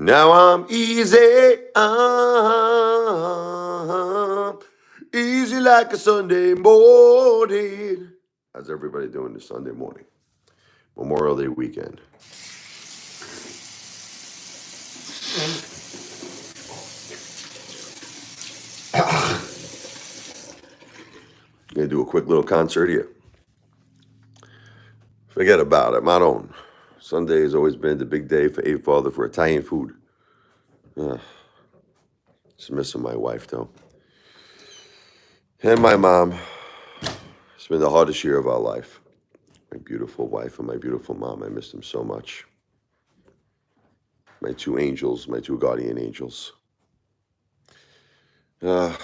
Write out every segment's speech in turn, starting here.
Now I'm easy, easy like a Sunday morning. How's everybody doing this Sunday morning? Memorial Day weekend. Gonna do a quick little concert here. Forget about it, Maron. Sunday has always been the big day for Apefather for Italian food. Just missing my wife though. And my mom. It's been the hardest year of our life. My beautiful wife and my beautiful mom. I miss them so much. My two angels, my two guardian angels. It's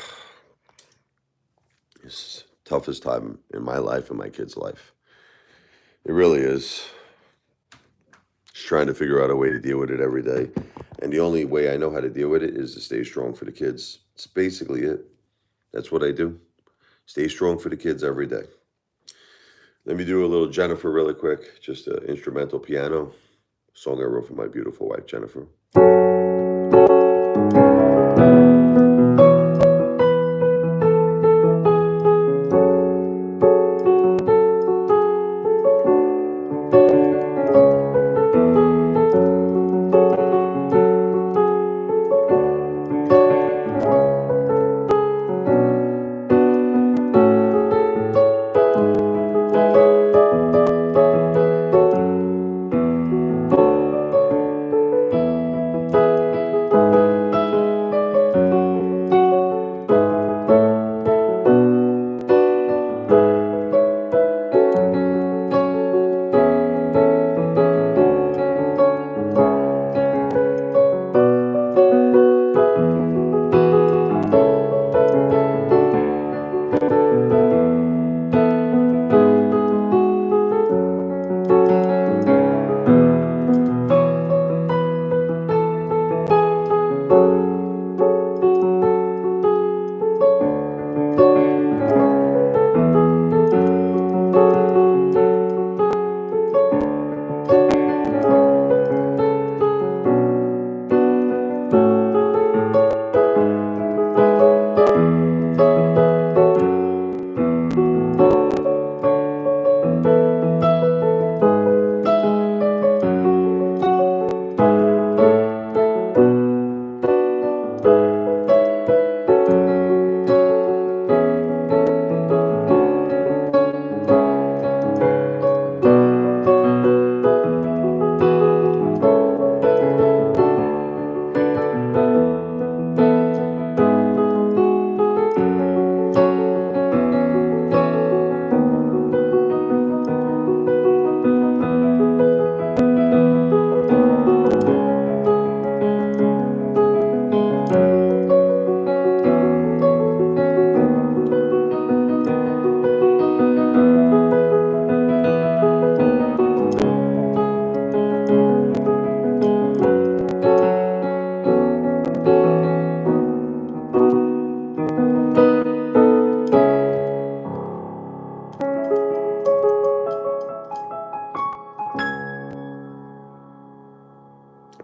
the toughest time in my life and my kids' life. It really is. Just trying to figure out a way to deal with it every day. And the only way I know how to deal with it is to stay strong for the kids. It's basically it. That's what I do. Stay strong for the kids every day. Let me do a little Jennifer really quick. Just an instrumental piano. Song I wrote for my beautiful wife, Jennifer.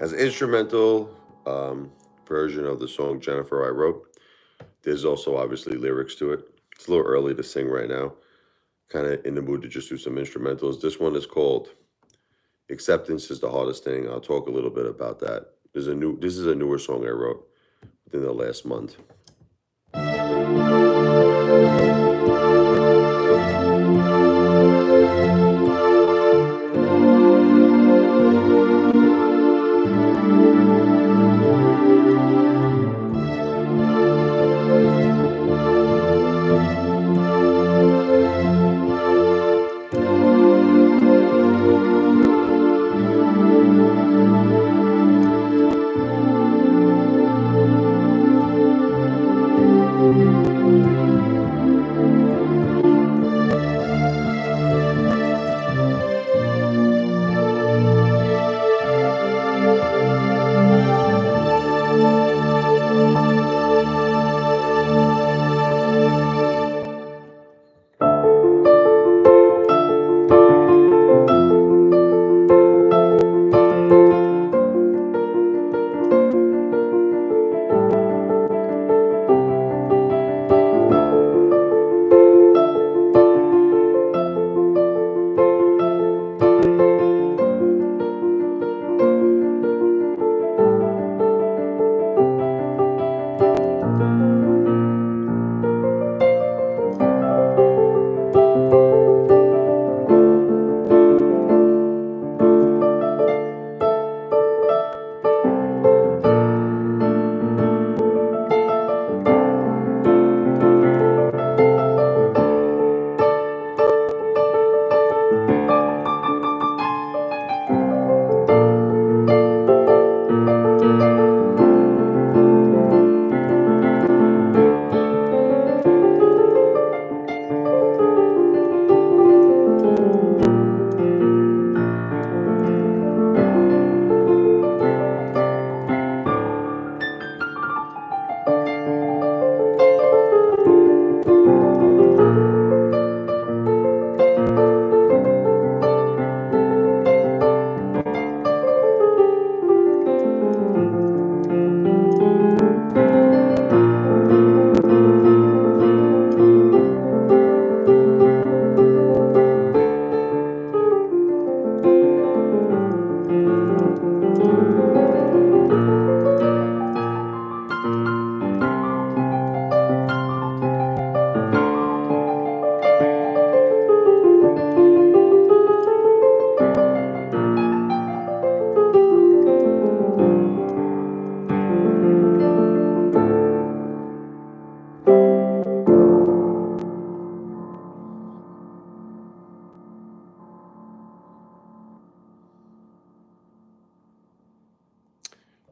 As an instrumental version of the song Jennifer I wrote, there's also obviously lyrics to it. It's a little early to sing right now. Kind of in the mood to just do some instrumentals. This one is called Acceptance is the Hardest Thing. I'll talk a little bit about that. This is a newer song I wrote within the last month.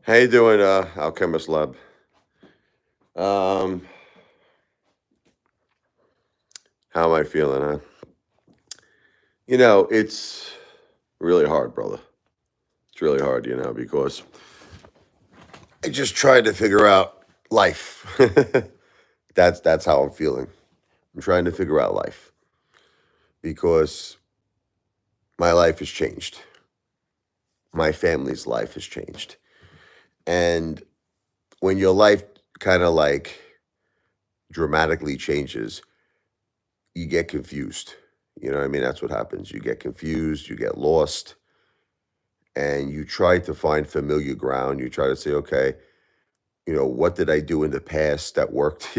How you doing, Alchemist Lab? Um, how am I feeling, huh? It's really hard, brother. It's really hard, because I just tried to figure out life. That's how I'm feeling. I'm trying to figure out life because my life has changed. My family's life has changed. And when your life kind of like dramatically changes, you get confused. You know what I mean? That's what happens. You get confused, you get lost, and you try to find familiar ground. You try to say, okay, what did I do in the past that worked?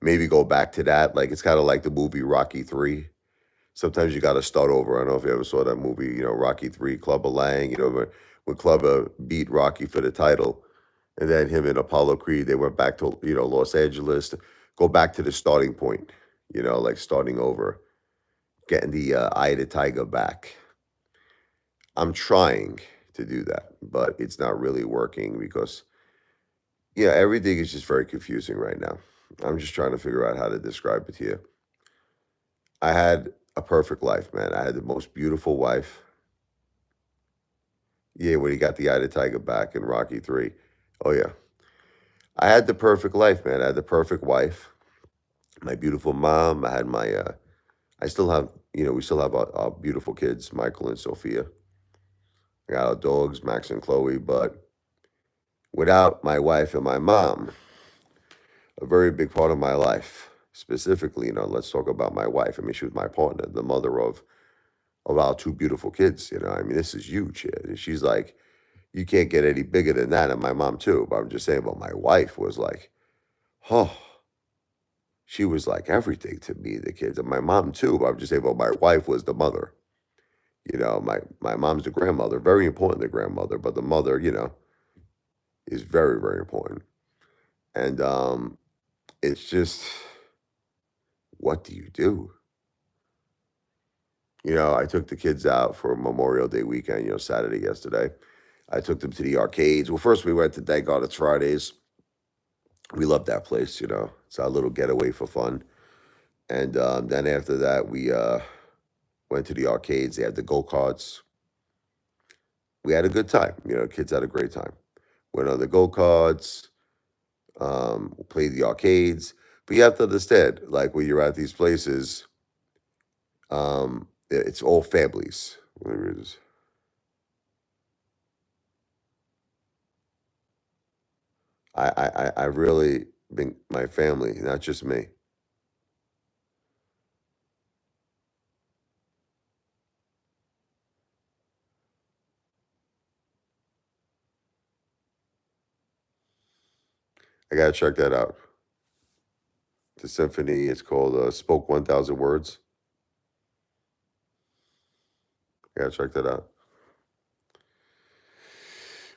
Maybe go back to that. Like it's kind of like the movie Rocky 3. Sometimes you got to start over. I don't know if you ever saw that movie, Rocky 3, Clubber Lang, when Clubber beat Rocky for the title. And then him and Apollo Creed, they went back to, Los Angeles, to go back to the starting point, like starting over, getting the eye of the tiger back. I'm trying to do that, but it's not really working because, yeah, everything is just very confusing right now. I'm just trying to figure out how to describe it to you. I had a perfect life, man. I had the most beautiful wife. Yeah, when he got the eye of the tiger back in Rocky 3. Oh, yeah. I had the perfect life, man. I had the perfect wife, my beautiful mom. I still have, we still have our beautiful kids, Michael and Sophia. I got our dogs, Max and Chloe. But without my wife and my mom, a very big part of my life, specifically, let's talk about my wife. I mean, she was my partner, the mother of our two beautiful kids. I mean, this is huge here. She's like, you can't get any bigger than that. And my mom, too. But I'm just saying, but my wife was like, oh, she was like everything to me, the kids, and my mom, too. But I'm just saying, but my wife was the mother. My mom's the grandmother, very important, the grandmother, but the mother, is very, very important. And it's just, what do you do? I took the kids out for Memorial Day weekend, Saturday yesterday. I took them to the arcades. Well, first we went to Thank God It's Fridays. We love that place, It's our little getaway for fun. And then after that, we went to the arcades. They had the go-karts. We had a good time. Kids had a great time. Went on the go-karts, played the arcades. But you have to understand, like when you're at these places, it's all families. Whatever it is. I really been my family, not just me. I gotta check that out. The symphony, it's called Spoke 1,000 Words. I gotta check that out.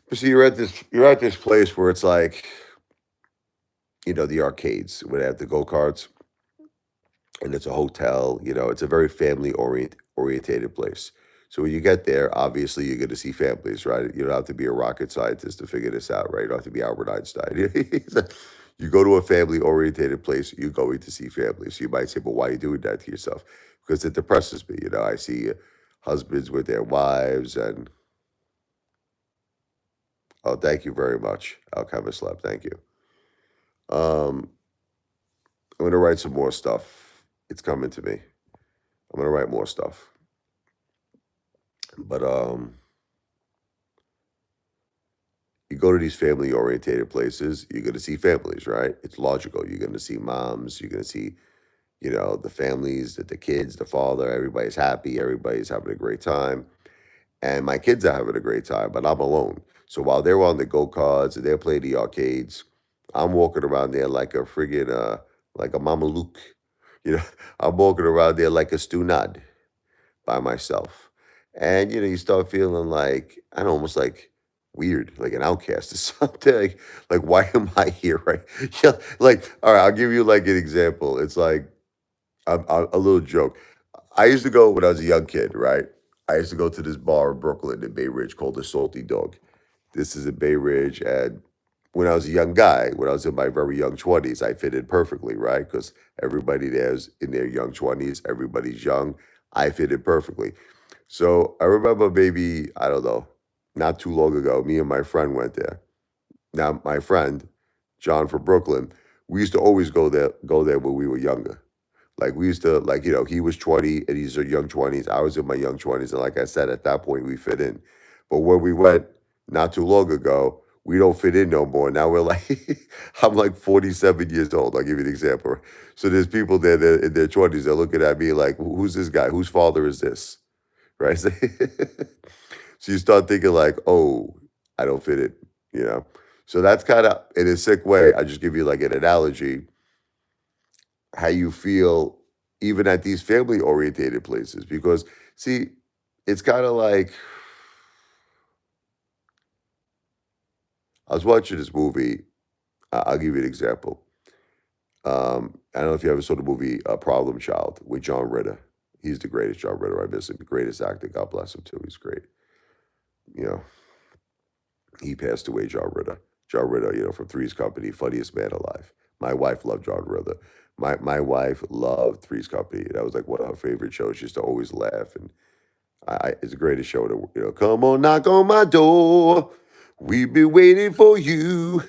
But see, you're at this place where it's like, the arcades where they have the go-karts and it's a hotel, it's a very orientated place. So when you get there, obviously you're gonna see families, right? You don't have to be a rocket scientist to figure this out, right? You don't have to be Albert Einstein. You go to a family orientated place, you're going to see families. You might say, but why are you doing that to yourself? Because it depresses me. I see husbands with their wives and oh, thank you very much. Alchemist Lab, thank you. Um, I'm gonna write some more stuff. It's coming to me. I'm gonna write more stuff. But you go to these family orientated places, you're gonna see families, right? It's logical. You're gonna see moms, you're gonna see, the families, the kids, the father, everybody's happy, everybody's having a great time. And my kids are having a great time, but I'm alone. So while they're on the go-karts and they're playing the arcades, I'm walking around there like a friggin' like a Mama Luke. You know, I'm walking around there like a stunad by myself. And you start feeling like I don't know, almost like weird, like an outcast or something. Like why am I here? Right? Yeah, like, all right, I'll give you like an example. It's like a little joke. I used to go when I was a young kid, right? I used to go to this bar in Brooklyn in Bay Ridge called the Salty Dog. This is in Bay Ridge, and when I was a young guy, when I was in my very young 20s, I fit in perfectly, right? Because everybody there's in their young 20s, everybody's young. I fit in perfectly. So I remember maybe, I don't know, not too long ago, me and my friend went there. Now, my friend, John from Brooklyn, we used to always go there when we were younger. Like we used to he was 20 and he's in young 20s. I was in my young 20s. And like I said, at that point we fit in. But when we went not too long ago, we don't fit in no more. Now we're like I'm like 47 years old. I'll give you an example. So there's people there that in their 20s, they're looking at me like, who's this guy? Whose father is this? Right? So you start thinking like, oh, I don't fit in. So that's kind of in a sick way. I just give you like an analogy how you feel even at these family orientated places because see it's kind of like I was watching this movie. I'll give you an example. I don't know if you ever saw the movie Problem Child with John Ritter. He's the greatest. John Ritter, I miss him, the greatest actor. God bless him too. He's great. you know he passed away. John Ritter, from Three's Company, funniest man alive. My wife loved John Ritter. My wife loved Three's Company. That was like one of her favorite shows. She used to always laugh, and it's the greatest show to come on, knock on my door. We've been waiting for you.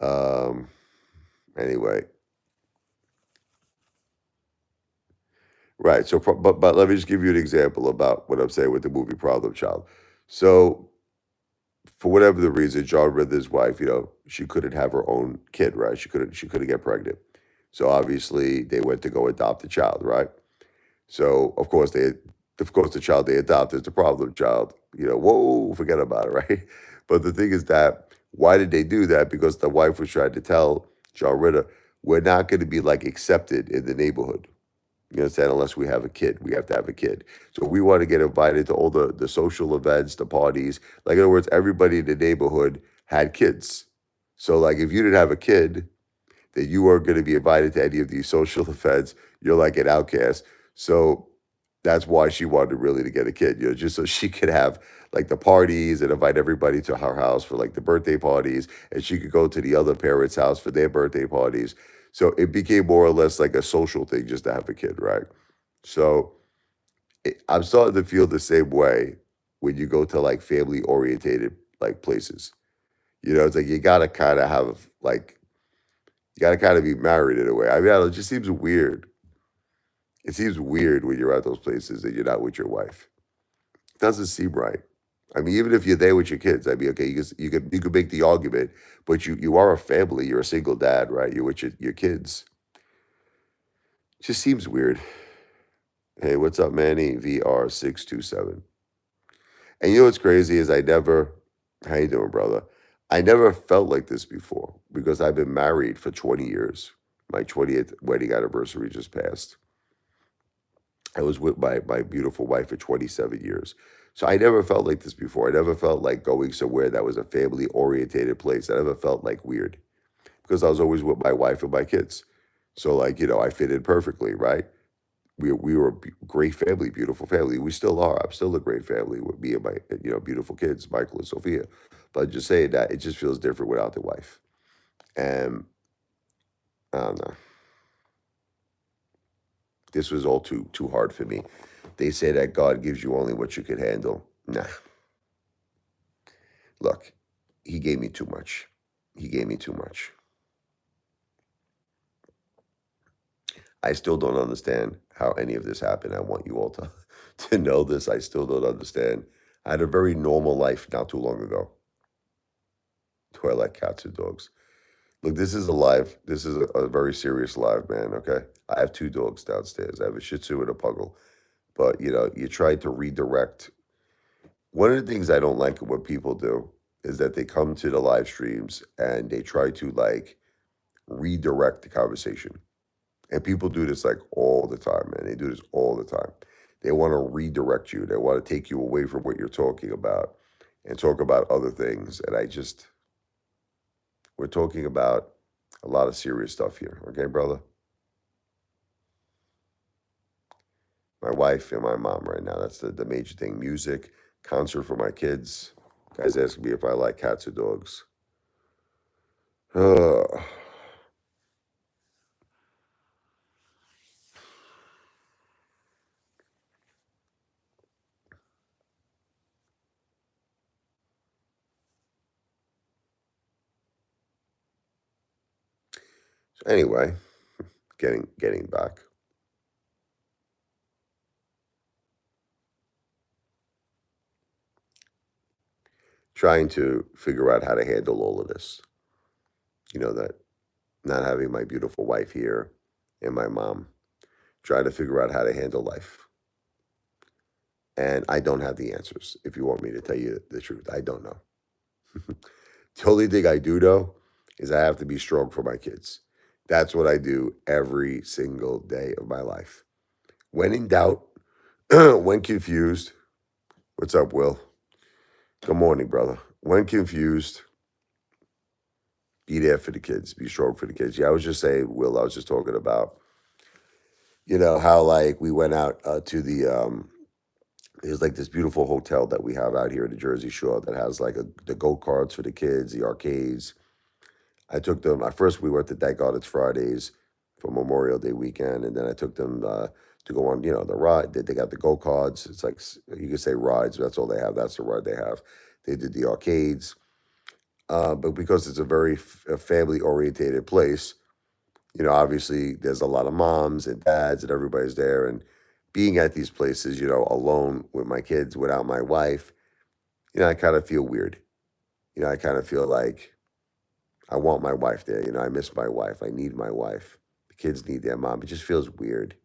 um. Anyway, right. So, but let me just give you an example about what I'm saying with the movie Problem Child. So, for whatever the reason, John Ritter's wife, she couldn't have her own kid, right? She couldn't get pregnant. So obviously they went to go adopt the child, right? So of course the child they adopt is the problem child. Whoa, forget about it, right? But the thing is that why did they do that? Because the wife was trying to tell John Ritter, we're not going to be like accepted in the neighborhood. You understand? Unless we have a kid, we have to have a kid. So we want to get invited to all the social events, the parties. Like in other words, everybody in the neighborhood had kids. So like if you didn't have a kid, then you weren't going to be invited to any of these social events. You're like an outcast. So that's why she wanted really to get a kid, just so she could have like the parties and invite everybody to her house for like the birthday parties, and she could go to the other parents' house for their birthday parties. So it became more or less like a social thing just to have a kid, right? So I'm starting to feel the same way when you go to like family orientated like places. It's like you gotta kind of be married in a way. I mean, I don't know, it just seems weird. It seems weird when you're at those places and you're not with your wife. It doesn't seem right. I mean, even if you're there with your kids, I mean, okay, you could make the argument, but you are a family. You're a single dad, right? You're with your kids. It just seems weird. Hey, what's up, Manny? VR627. And you know what's crazy is how you doing, brother? I never felt like this before because I've been married for 20 years. My 20th wedding anniversary just passed. I was with my beautiful wife for 27 years. So I never felt like this before. I never felt like going somewhere that was a family orientated place. I never felt like weird because I was always with my wife and my kids. So like, I fit in perfectly, right? We were a great family, beautiful family. We still are. I'm still a great family with me and my beautiful kids, Michael and Sophia. But I'm just saying that it just feels different without the wife. And I don't know. This was all too hard for me. They say that God gives you only what you can handle. Nah, look, he gave me too much. He gave me too much. I still don't understand how any of this happened. I want you all to, to know this. I still don't understand. I had a very normal life not too long ago where I like cats and dogs. Look, this is a very serious live, man, okay? I have two dogs downstairs. I have a Shih Tzu and a Puggle. But, you try to redirect. One of the things I don't like what people do is that they come to the live streams and they try to like redirect the conversation. And people do this like all the time, man. They do this all the time. They want to redirect you. They want to take you away from what you're talking about and talk about other things. And we're talking about a lot of serious stuff here. Okay, brother? My wife and my mom right now. That's the major thing. Music, concert for my kids. Guys asking me if I like cats or dogs. Uh, anyway, getting back. Trying to figure out how to handle all of this. That not having my beautiful wife here and my mom. Trying to figure out how to handle life. And I don't have the answers. If you want me to tell you the truth, I don't know. The only thing I do know is I have to be strong for my kids. That's what I do every single day of my life. When in doubt, when confused, what's up, Will? Good morning, brother. When confused, be there for the kids, be strong for the kids. Yeah, I was just saying, Will, I was just talking about, how like we went out to there's like this beautiful hotel that we have out here in the Jersey Shore that has like the go-karts for the kids, the arcades. I took them. At first, we went to Thank God It's Fridays for Memorial Day weekend, and then I took them to go on, the ride. They got the go karts. It's like you could say rides, but that's all they have. That's the ride they have. They did the arcades, but because it's a very family orientated place, obviously there's a lot of moms and dads and everybody's there, and being at these places, alone with my kids without my wife, I kind of feel weird. I kind of feel like I want my wife there. I miss my wife. I need my wife. The kids need their mom. It just feels weird.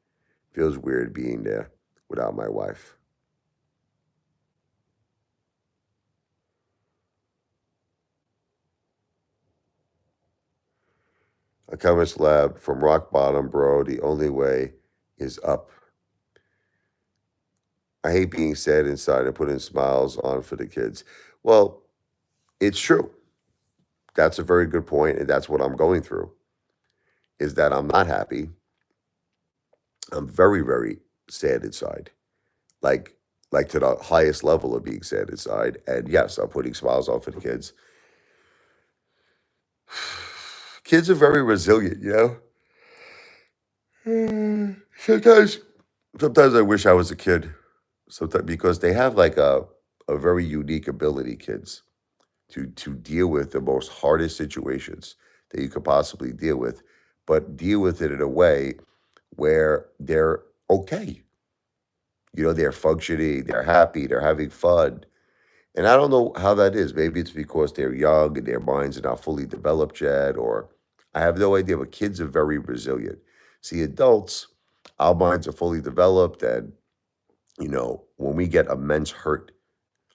Feels weird being there without my wife. A chemist lab from rock bottom, bro. The only way is up. I hate being sad inside and putting smiles on for the kids. Well, it's true. That's a very good point, and that's what I'm going through. Is that I'm not happy. I'm very, very sad inside. Like like to the highest level of being sad inside. And yes, I'm putting smiles on for the kids. Kids are very resilient. Sometimes, sometimes I wish I was a kid. Sometimes because they have like a very unique ability, kids, to deal with the most hardest situations that you could possibly deal with, but deal with it in a way where they're okay. They're functioning, they're happy, they're having fun. And I don't know how that is. Maybe it's because they're young and their minds are not fully developed yet, or I have no idea. But kids are very resilient. See, adults, our minds are fully developed, and when we get immense hurt,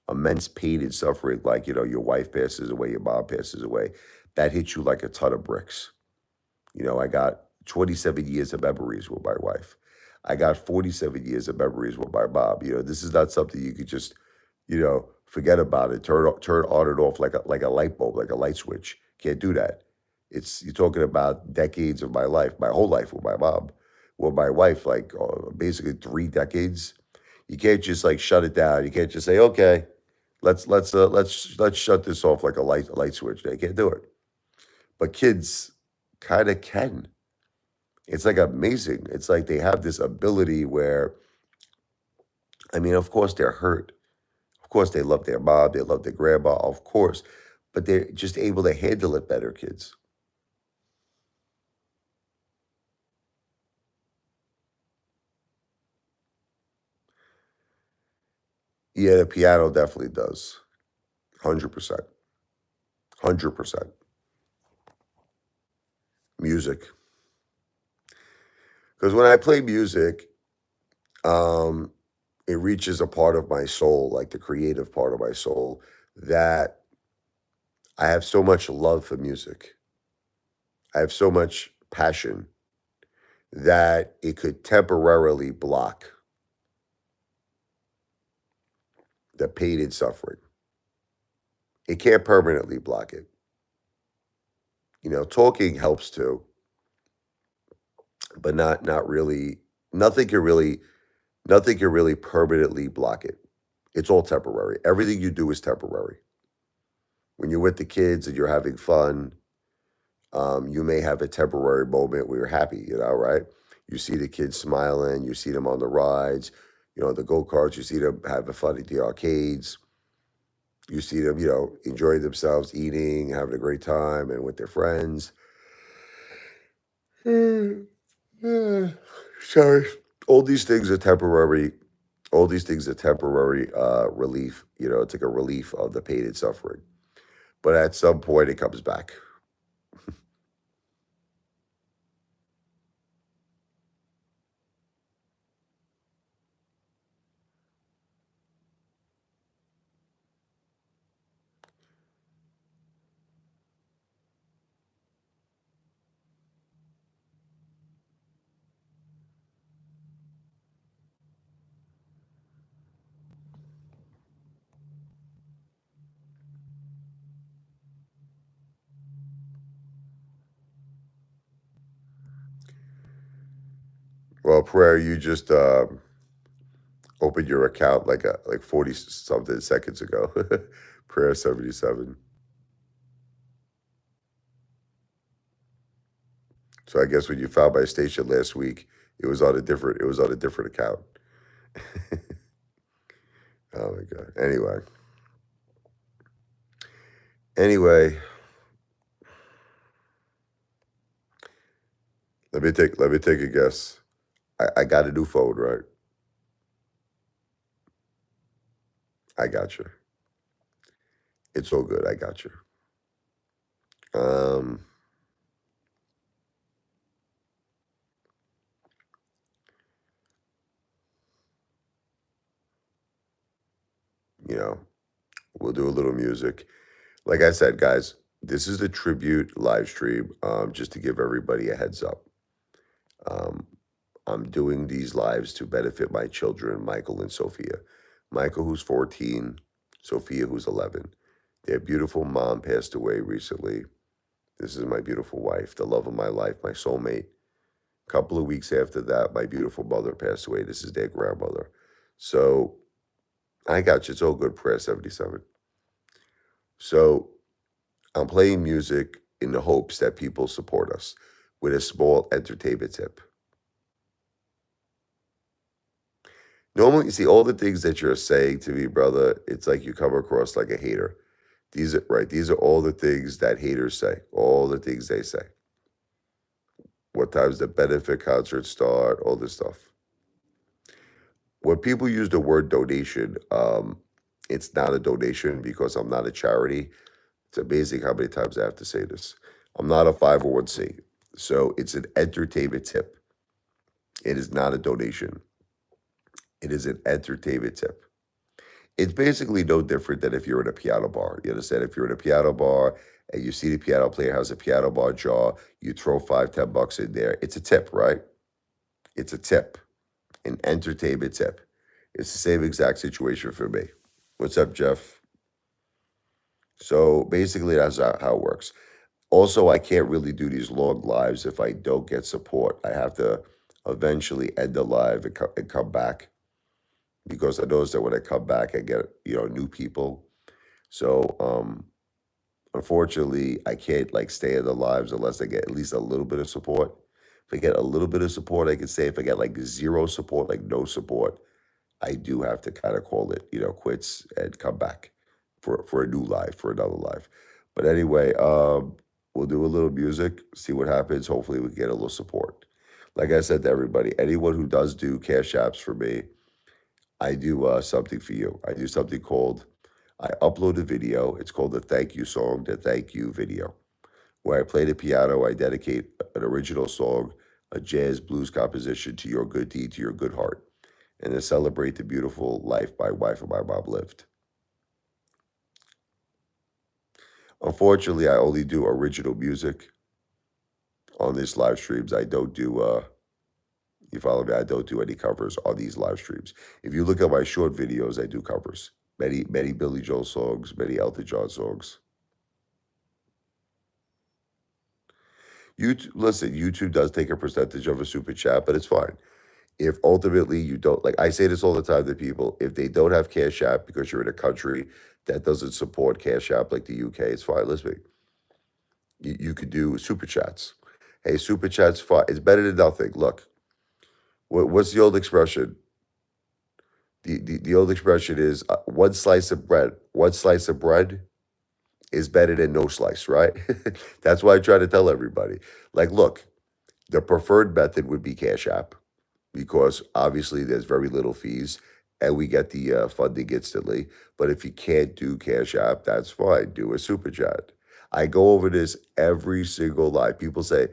immense pain and suffering, like your wife passes away, your mom passes away, that hits you like a ton of bricks. I got 27 years of memories with my wife. I got 47 years of memories with my mom. This is not something you could just, forget about it, turn on and off like a light bulb, like a light switch. Can't do that. You're talking about decades of my life, my whole life with my mom. With my wife, like basically 3 decades. You can't just like shut it down. You can't just say, okay, let's shut this off like a light switch. They can't do it. But kids kind of can. It's like amazing. It's like they have this ability where, I mean, of course they're hurt. Of course they love their mom, they love their grandma, of course, but they're just able to handle it better, kids. Yeah, the piano definitely does. 100%. 100%. Music. Because when I play music, um, it reaches a part of my soul, like the creative part of my soul, that I have so much love for music. I have so much passion that it could temporarily block the pain and suffering. It can't permanently block it. Talking helps too, but not really. Nothing can really nothing can really permanently block it. It's all temporary. Everything you do is temporary. when you're with the kids and you're having fun, you may have a temporary moment where you're happy, right? You see the kids smiling, you see them on the rides, the go-karts, you see them having fun at the arcades, you see them, enjoying themselves, eating, having a great time, and with their friends. Sorry. All these things are temporary. All these things are temporary relief. It's like a relief of the pain and suffering. But at some point, it comes back. Well, prayer, you just opened your account like 40 something seconds ago. Prayer 77. So I guess when you found my station last week, it was on a different account. Oh my god. Anyway, let me take a guess. I got a new phone, right? I got you. It's all good. I got you. Um, you know, we'll do a little music. Like I said, guys, this is the tribute live stream. Just to give everybody a heads up. Um, I'm doing these lives to benefit my children, Michael and Sophia. Michael, who's 14, Sophia, who's 11. Their beautiful mom passed away recently. This is my beautiful wife, the love of my life, my soulmate. A couple of weeks after that, my beautiful mother passed away. This is their grandmother. So I got you. It's all good, prayer 77. So I'm playing music in the hopes that people support us with a small entertainment tip. Normally, you see all the things that you're saying to me, brother, it's like you come across like a hater. These are right. These are all the things that haters say, all the things they say. What times the benefit concerts start, all this stuff. When people use the word donation, it's not a donation because I'm not a charity. It's amazing how many times I have to say this. I'm not a 501c. So it's an entertainment tip. It is not a donation. It is an entertainment tip. It's basically no different than if you're in a piano bar. You understand? If you're in a piano bar and you see the piano player has a piano bar jar, you throw 5, 10 bucks in there. It's a tip, right? It's a tip, an entertainment tip. It's the same exact situation for me. What's up, Jeff? So basically, that's how it works. Also, I can't really do these long lives if I don't get support. I have to eventually end the live and come back because I notice that when I come back, I get new people. So unfortunately, I can't like stay in the lives unless I get at least a little bit of support. If I get a little bit of support, I can say if I get like zero support, like no support, I do have to kind of call it, quits and come back for a new live, for another live. But anyway, we'll do a little music, see what happens. Hopefully, we get a little support. Like I said to everybody, anyone who does do cash apps for me, I do something for you. I do something called I upload a video. It's called the thank you song, the thank you video, where I play the piano. I dedicate an original song, a jazz blues composition to your good deed, to your good heart, and to celebrate the beautiful life my wife and my mom lived. Unfortunately, I only do original music on these live streams. I don't do, you follow me? I don't do any covers on these live streams. If you look at my short videos, I do covers. Many, many Billy Joel songs, many Elton John songs. Listen, YouTube does take a percentage of a super chat, but it's fine. If ultimately you don't, like I say this all the time to people, if they don't have Cash App because you're in a country that doesn't support Cash App like the UK, it's fine. Listen, you could do super chats. Hey, super chats fine. It's better than nothing. Look, what's the old expression? The old expression is one slice of bread is better than no slice, right? That's why I try to tell everybody. Like, look, the preferred method would be Cash App because obviously there's very little fees and we get the funding instantly. But if you can't do Cash App, that's fine. Do a super chat. I go over this every single live. People say,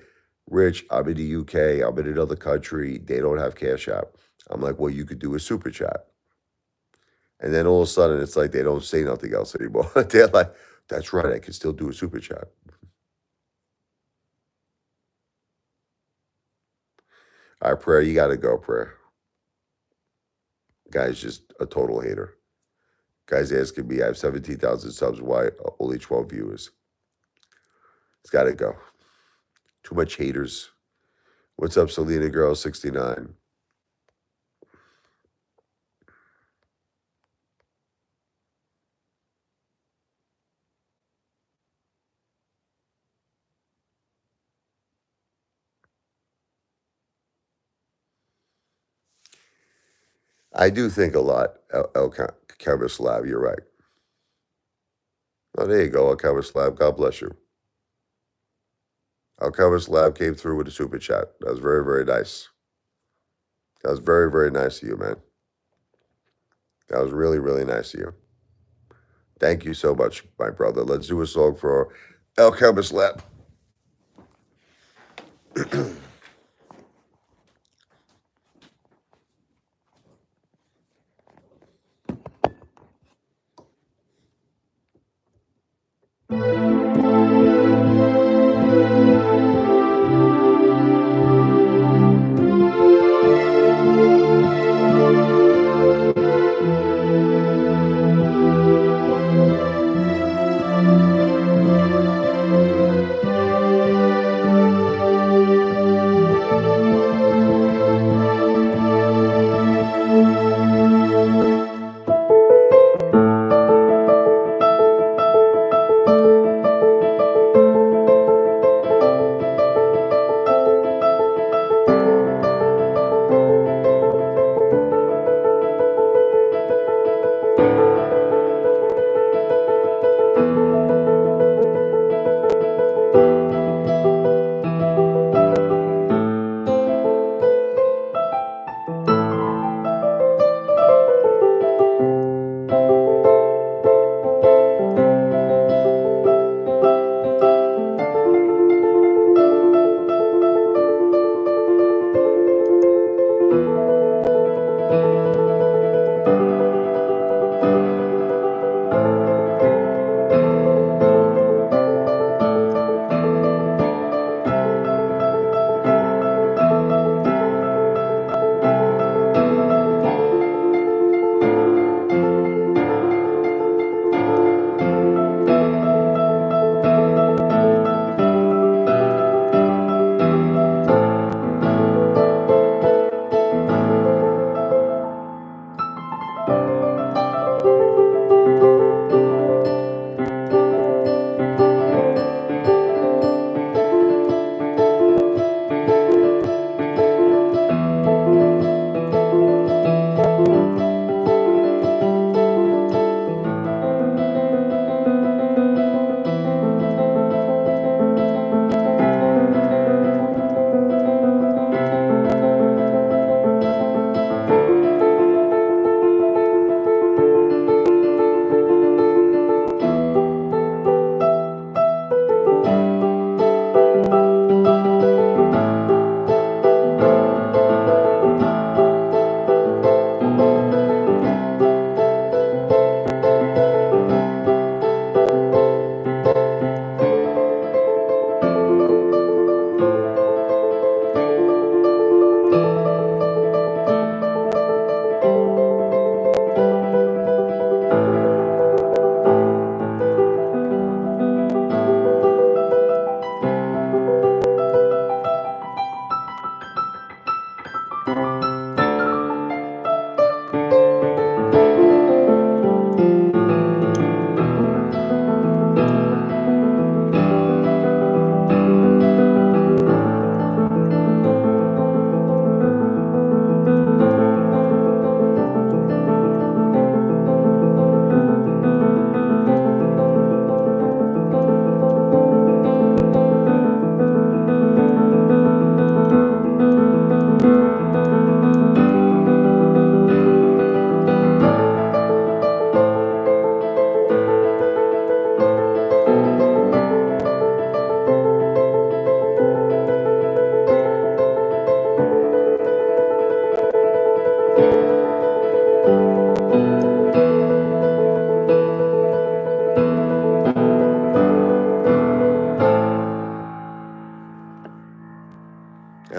Rich, I'm in the UK, I'm in another country, they don't have Cash App. I'm like, well, you could do a super chat. And then all of a sudden, it's like they don't say nothing else anymore. They're like, that's right, I can still do a super chat. All right, Prayer, you got to go, Prayer. Guy's just a total hater. Guy's asking me, I have 17,000 subs, why only 12 viewers? It's got to go. Too much haters. What's up, Selena Girl 69? I do think a lot, Chemist Lab, you're right. Oh, there you go, Chemist Lab, God bless you. Chemist Lab came through with a super chat. That was very, very nice. That was very, very nice of you, man. That was really, really nice of you. Thank you so much, my brother. Let's do a song for Chemist Lab.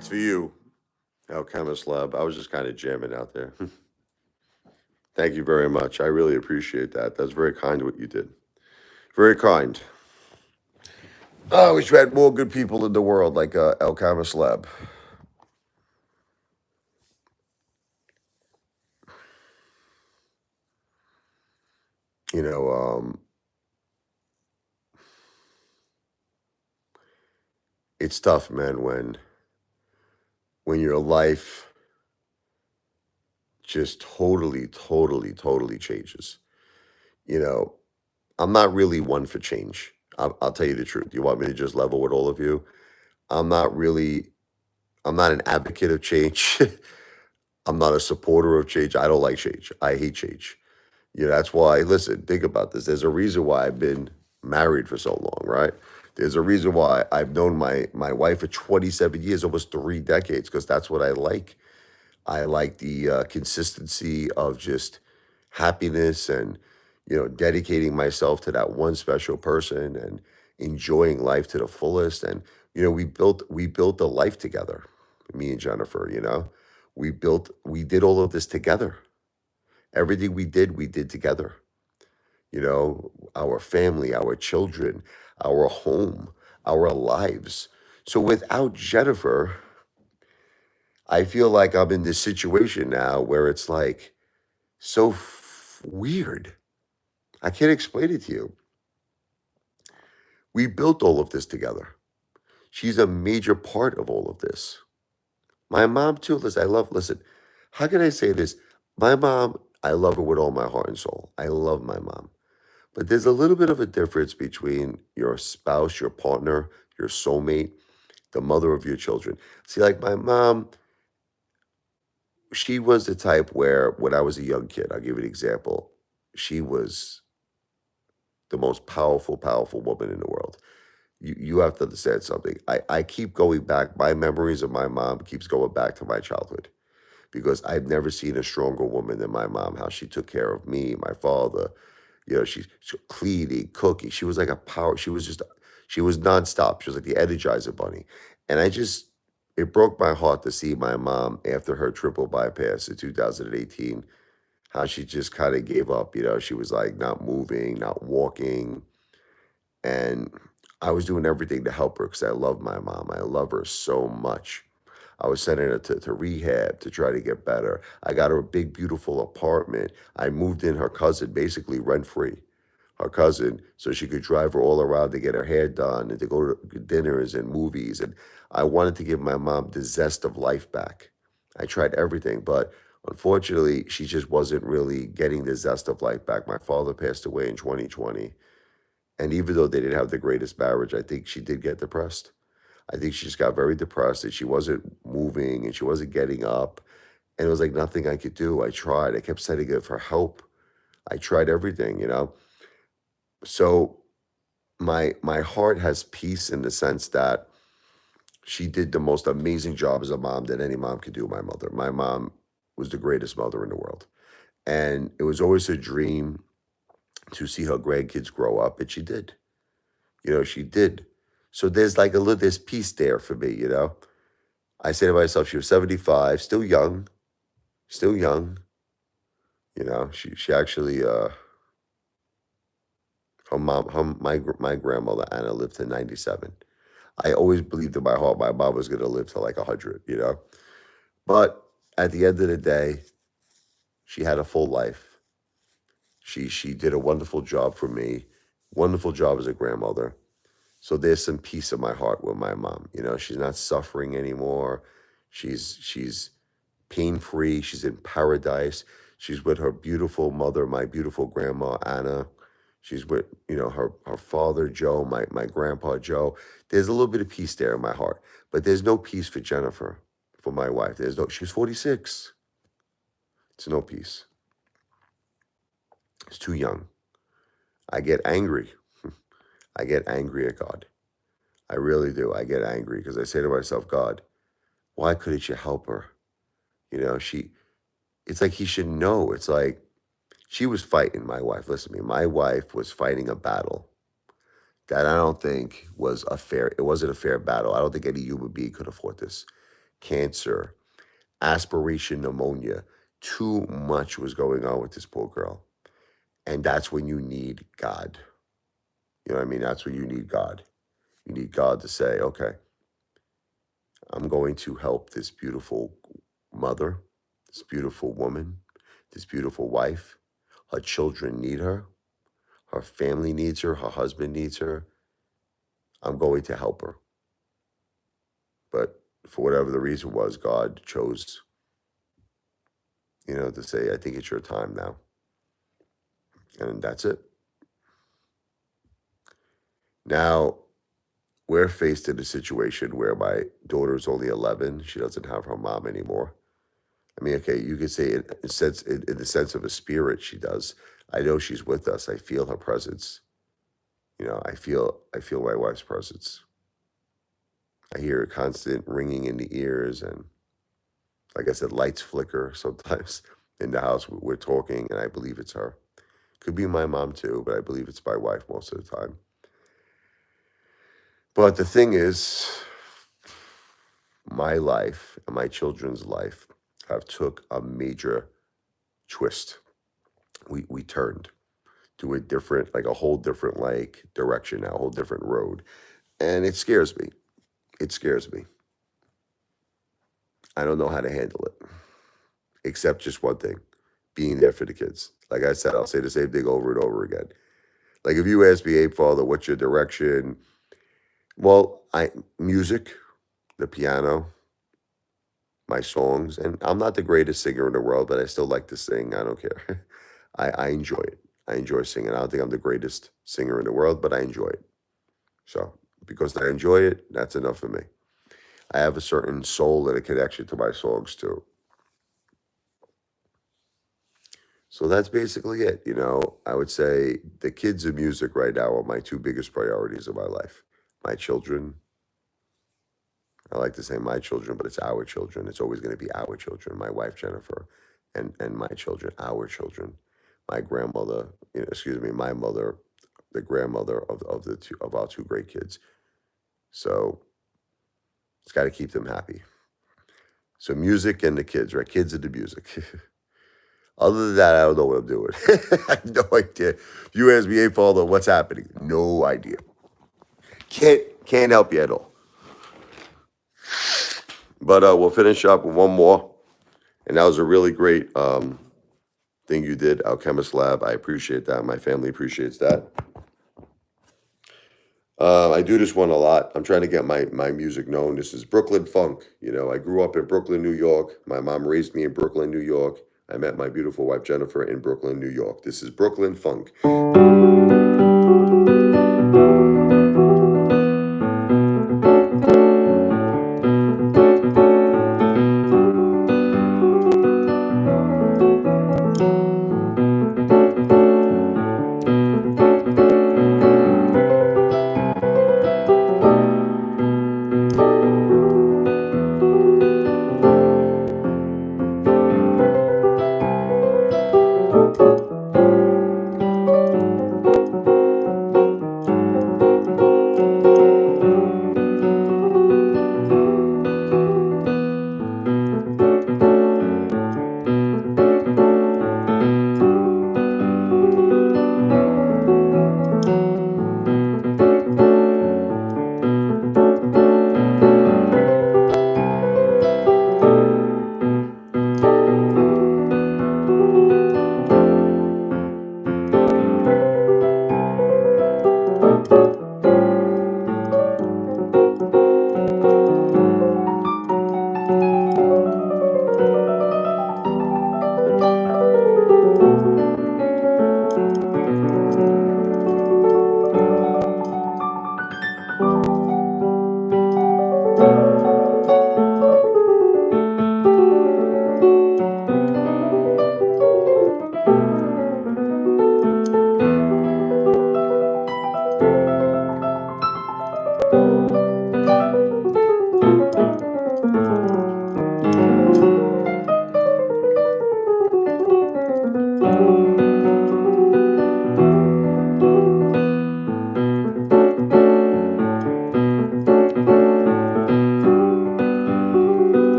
That's for you, Alchemist Lab. I was just kind of jamming out there. Thank you very much. I really appreciate that. That's very kind what you did. Very kind. Oh, I wish we had more good people in the world like Alchemist Lab. You know, it's tough, man, when your life just totally changes. You know, I'm not really one for change. I'll tell you the truth. You want me to just level with all of you? I'm not really, I'm not an advocate of change. I'm not a supporter of change. I don't like change. I hate change. That's why, listen, think about this. There's a reason why I've been married for so long, right? There's a reason why I've known my wife for 27 years, almost 3 decades, because that's what I like. I like the consistency of just happiness and, dedicating myself to that one special person and enjoying life to the fullest. And, we built a life together, me and Jennifer, we did all of this together. Everything we did together, our family, our children, our home, our lives. So without Jennifer, I feel like I'm in this situation now where it's like so weird. I can't explain it to you. We built all of this together. She's a major part of all of this. My mom too. Listen, how can I say this? My mom, I love her with all my heart and soul. I love my mom. But there's a little bit of a difference between your spouse, your partner, your soulmate, the mother of your children. See, like my mom, she was the type where when I was a young kid, I'll give you an example. She was the most powerful woman in the world. You have to understand something. I keep going back. My memories of my mom keeps going back to my childhood because I've never seen a stronger woman than my mom, how she took care of me, my father. She's cleaning, cooking. She was like a power. She was nonstop. She was like the Energizer Bunny. And it broke my heart to see my mom after her triple bypass in 2018, how she just kind of gave up. She was like not moving, not walking. And I was doing everything to help her because I love my mom. I love her so much. I was sending her to rehab to try to get better. I got her a big, beautiful apartment. I moved in her cousin, basically rent free, her cousin, so she could drive her all around to get her hair done and to go to dinners and movies. And I wanted to give my mom the zest of life back. I tried everything, but unfortunately, she just wasn't really getting the zest of life back. My father passed away in 2020. And even though they didn't have the greatest marriage, I think she did get depressed. I think she just got very depressed and she wasn't moving and she wasn't getting up. And it was like nothing I could do. I tried. I kept setting it for help. I tried everything. So my heart has peace in the sense that she did the most amazing job as a mom that any mom could do, my mother. My mom was the greatest mother in the world. And it was always a dream to see her grandkids grow up, and she did. She did. So there's like there's peace there for me. I say to myself, she was 75, still young, still young. She actually, her mom, my grandmother Anna lived to 97. I always believed in my heart my mom was gonna live to like 100. But at the end of the day, she had a full life. She did a wonderful job for me, wonderful job as a grandmother. So there's some peace in my heart with my mom. She's not suffering anymore. She's pain free. She's in paradise. She's with her beautiful mother, my beautiful grandma Anna. She's with her father Joe, my grandpa Joe. There's a little bit of peace there in my heart, but there's no peace for Jennifer, for my wife. She's 46. It's no peace. It's too young. I get angry. I get angry at God. I really do. I get angry because I say to myself, God, why couldn't you help her? It's like he should know. It's like she was fighting, my wife. Listen to me. My wife was fighting a battle that I don't think it wasn't a fair battle. I don't think any human being could have fought this. cancer, aspiration pneumonia. Too much was going on with this poor girl. And that's when you need God. You know what I mean? That's when you need God. You need God to say, okay, I'm going to help this beautiful mother, this beautiful woman, this beautiful wife. Her children need her. Her family needs her. Her husband needs her. I'm going to help her. But for whatever the reason was, God chose, to say, I think it's your time now. And that's it. Now, we're faced in a situation where my daughter's only 11. She doesn't have her mom anymore. I mean, okay, you could say in the sense of a spirit, she does. I know she's with us. I feel her presence. I feel my wife's presence. I hear a constant ringing in the ears, and like I said, lights flicker sometimes in the house. We're talking, and I believe it's her. Could be my mom too, but I believe it's my wife most of the time. But the thing is, my life and my children's life have took a major twist. We turned to a whole different direction now, a whole different road. And it scares me. It scares me. I don't know how to handle it. Except just one thing, being there for the kids. Like I said, I'll say the same thing over and over again. Like if you ask me, hey, Father, what's your direction? Well, music, the piano, my songs, and I'm not the greatest singer in the world, but I still like to sing. I don't care. I enjoy it. I enjoy singing. I don't think I'm the greatest singer in the world, but I enjoy it. So because I enjoy it, that's enough for me. I have a certain soul and a connection to my songs too. So that's basically it. I would say the kids and music right now are my two biggest priorities of my life. My children, I like to say my children, but it's our children. It's always going to be our children. My wife, Jennifer, and my children, our children. My grandmother, my mother, the grandmother of our two great kids. So it's got to keep them happy. So music and the kids, right? Kids and the music. Other than that, I don't know what I'm doing. I have no idea. If you ask me, hey, Father, what's happening? No idea. Can't help you at all. But we'll finish up with one more. And that was a really great thing you did, Alchemist Lab. I appreciate that. My family appreciates that. I do this one a lot. I'm trying to get my music known. This is Brooklyn Funk. I grew up in Brooklyn, New York. My mom raised me in Brooklyn, New York. I met my beautiful wife, Jennifer, in Brooklyn, New York. This is Brooklyn Funk.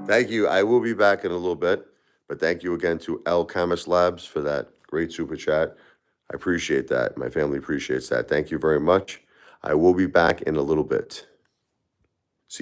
Thank you. I will be back in a little bit, but thank you again to L Camus Labs for that great super chat. I appreciate that. My family appreciates that. Thank you very much. I will be back in a little bit.